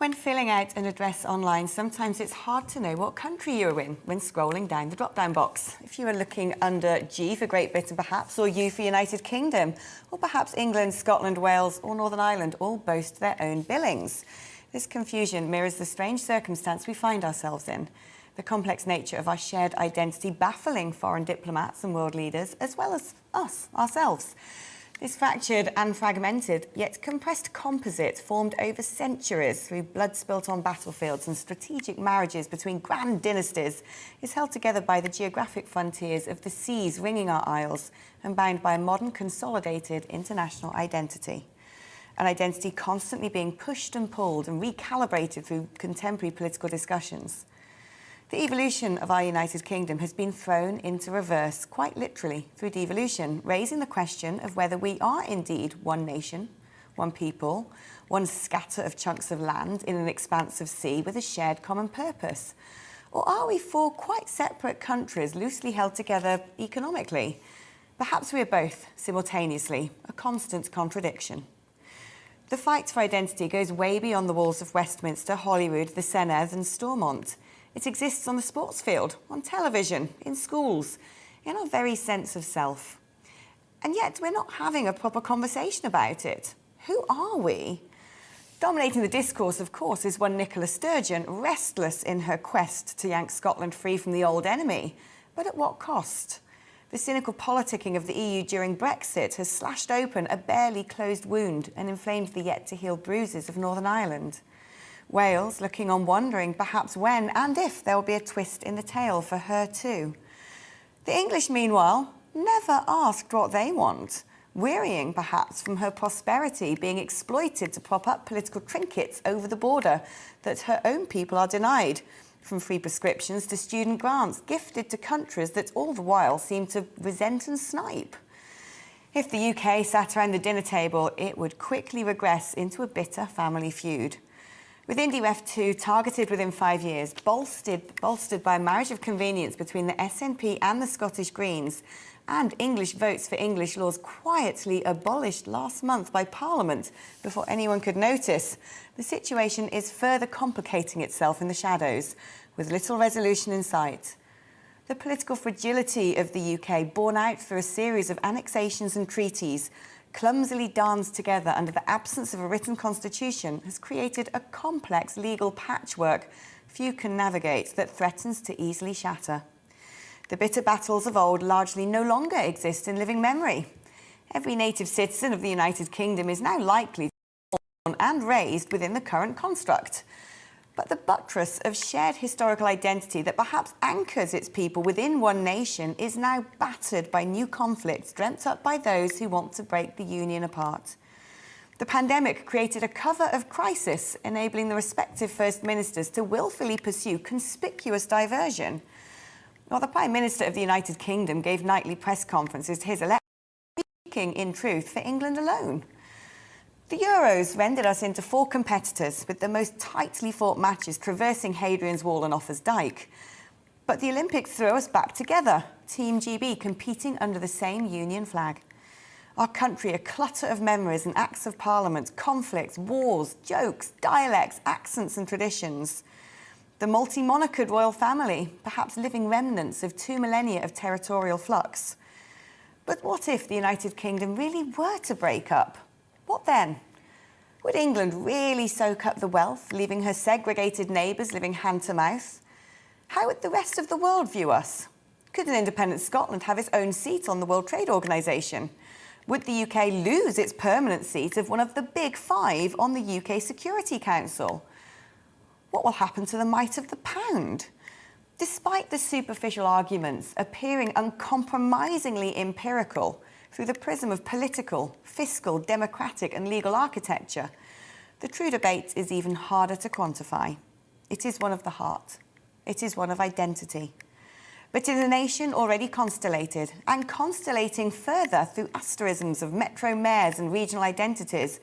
When filling out an address online, sometimes it's hard to know what country you're in when scrolling down the drop-down box. If you are looking under G for Great Britain perhaps, or U for United Kingdom, or perhaps England, Scotland, Wales or Northern Ireland all boast their own billings. This confusion mirrors the strange circumstance we find ourselves in. The complex nature of our shared identity baffling foreign diplomats and world leaders, as well as us, ourselves. This fractured and fragmented, yet compressed composite formed over centuries through blood spilt on battlefields and strategic marriages between grand dynasties is held together by the geographic frontiers of the seas ringing our isles and bound by a modern consolidated international identity. An identity constantly being pushed and pulled and recalibrated through contemporary political discussions. The evolution of our United Kingdom has been thrown into reverse, quite literally, through devolution, raising the question of whether we are indeed one nation, one people, one scatter of chunks of land in an expanse of sea with a shared common purpose. Or are we four quite separate countries loosely held together economically? Perhaps we are both simultaneously, a constant contradiction. The fight for identity goes way beyond the walls of Westminster, Holyrood, the Senedd and Stormont. It exists on the sports field, on television, in schools, in our very sense of self. And yet we're not having a proper conversation about it. Who are we? Dominating the discourse, of course, is one Nicola Sturgeon, restless in her quest to yank Scotland free from the old enemy. But at what cost? The cynical politicking of the EU during Brexit has slashed open a barely closed wound and inflamed the yet-to-heal bruises of Northern Ireland. Wales looking on wondering perhaps when and if there will be a twist in the tale for her too. The English, meanwhile, never asked what they want, wearying perhaps from her prosperity being exploited to prop up political trinkets over the border that her own people are denied, from free prescriptions to student grants gifted to countries that all the while seem to resent and snipe. If the UK sat around the dinner table, it would quickly regress into a bitter family feud. With IndyRef2 targeted within 5 years, bolstered by a marriage of convenience between the SNP and the Scottish Greens, and English votes for English laws quietly abolished last month by Parliament before anyone could notice, the situation is further complicating itself in the shadows, with little resolution in sight. The political fragility of the UK, borne out through a series of annexations and treaties, clumsily danced together under the absence of a written constitution, has created a complex legal patchwork few can navigate that threatens to easily shatter. The bitter battles of old largely no longer exist in living memory. Every native citizen of the United Kingdom is now likely to be born and raised within the current construct. But the buttress of shared historical identity that perhaps anchors its people within one nation is now battered by new conflicts dreamt up by those who want to break the union apart. The pandemic created a cover of crisis, enabling the respective First Ministers to willfully pursue conspicuous diversion. While the Prime Minister of the United Kingdom gave nightly press conferences to his electorate, speaking in truth for England alone. The Euros rendered us into 4 competitors, with the most tightly fought matches traversing Hadrian's Wall and Offa's Dyke. But the Olympics threw us back together, Team GB competing under the same union flag. Our country a clutter of memories and acts of parliament, conflicts, wars, jokes, dialects, accents and traditions. The multi-monarched royal family, perhaps living remnants of 2 millennia of territorial flux. But what if the United Kingdom really were to break up? What then? Would England really soak up the wealth, leaving her segregated neighbours living hand to mouth? How would the rest of the world view us? Could an independent Scotland have its own seat on the World Trade Organization? Would the UK lose its permanent seat of one of the big 5 on the UK Security Council? What will happen to the might of the pound? Despite the superficial arguments appearing uncompromisingly empirical, through the prism of political, fiscal, democratic and legal architecture, the true debate is even harder to quantify. It is one of the heart. It is one of identity. But in a nation already constellated, and constellating further through asterisms of metro mayors and regional identities,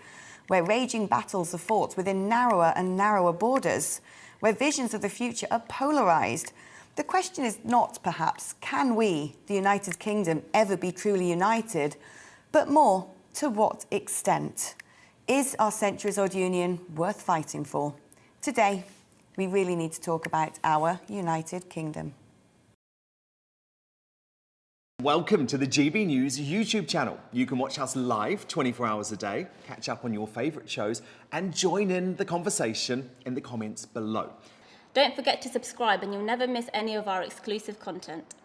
where raging battles are fought within narrower and narrower borders, where visions of the future are polarised, the question is not, perhaps, can we, the United Kingdom, ever be truly united, but more, to what extent? Is our centuries-old union worth fighting for? Today, we really need to talk about our United Kingdom. Welcome to the GB News YouTube channel. You can watch us live 24 hours a day, catch up on your favourite shows and join in the conversation in the comments below. Don't forget to subscribe and you'll never miss any of our exclusive content.